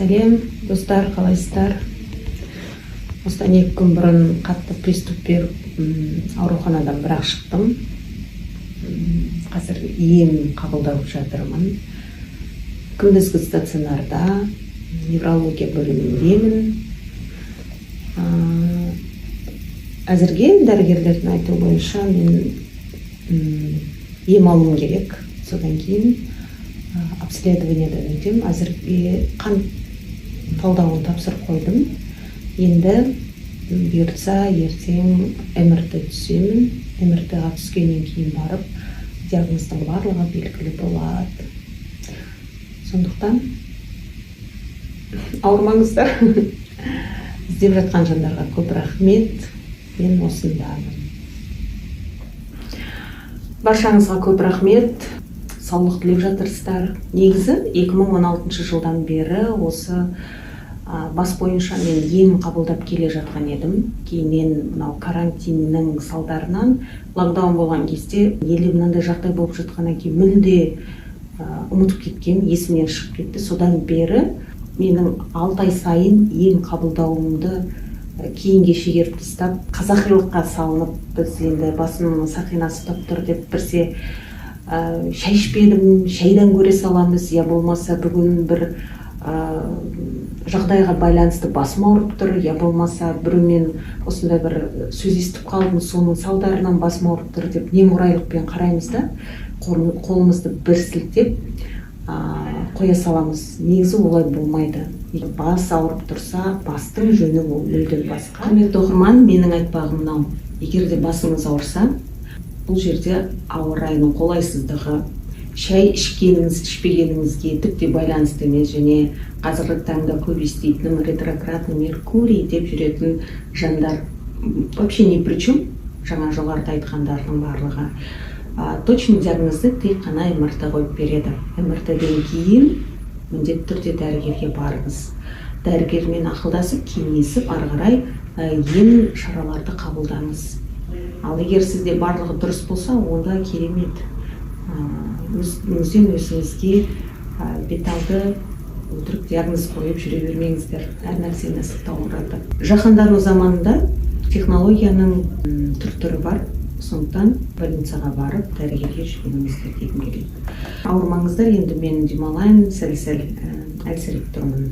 Сәлем, достар, қалайсыздар? Осыдан 2 күн бұрын қатты приступ беріп, ауруханадан бірақ шықтым. Қазір ем қабылдап жатырмын. Күндізгі стационарда неврология бөліміндемін. Әзірге дәрігерлердің айтуы бойынша мен ем алуым керек. Содан кейін обследованиядан өтем. Әзірге қан талдауын тапсырып қойдым. Енді бұйыртса ертең МРТ түсемін. МРТ-ға түскеннен кейін барып диагноздың барлығы белгілі болады. Сондықтан ауырмаңыздар. Іздеп жатқан жандарға көп рахмет. Мен осындамын. Баршаңызға көп рахмет. Саулық тілеп жатырсыздар. Негізі 2016 жылдан бері осы бас бойынша мен ем қабылдап келе жатқан едім. Кейіннен мынау карантиннің салдарынан локдаун болған кезде елде мынандай жағдай болып жатқаннан кейін мүлде ұмытып кеткен, есімнен шығып кетті. Содан бері менің 6 ай сайын ем қабылдауымды кейінге шегеріп тастап, қазақилыққа салынып, біз енді басымның сақинасы тұр деп бірсе шай ішпедім, шайдан көре саламыз, я болмаса бүгін бір жағдайға байланысты басым ауырып тұр, я болмаса біреумен осындай бір сөз естіп қалдым, соның салдарынан басым ауырып тұр деп немқұрайлықпен қараймыз да, қолымызды бір сілтеп қоя саламыз. Негізі олай болмайды. Бас ауырып тұрса, бастың жөні ол мүлдем басқа. Құрметті оқырман, менің айтпағым мынау. Егер де басыңыз ауырса, бұл жерде ауа райының қолайсыздығы, шай ішкеніңіз, ішпегеніңізге тіпті байланысты емес, және қазіргі таңда көп еститінім ретроградный Меркурий деп жүретін жандар вообще ни при чем, жаңа жоғарыда айтқандардың барлығы. Точный диагнозды тек қана МРТ қойып береді. МРТ-ден кейін міндетті түрде дәрігерге барыңыз. Дәрігермен ақылдасып, кеңесіп, ары қарай ем шараларды қабылдаңыз. Ал егер сізде барлығы дұрыс болса, онда керемет. Өзіңізден өзіңізге беталды өтірік диагноз қойып жүре бермеңіздер. Әр нәрсе насықтау ұрады. Жаһандану заманында технологияның түр-түрі бар. Сондықтан больницаға барып, дәрігерге жүгініңіздер дегім келеді. Ауырмаңыздар, енді мен демалайын, сәл-сәл әлсіреп тұрмын.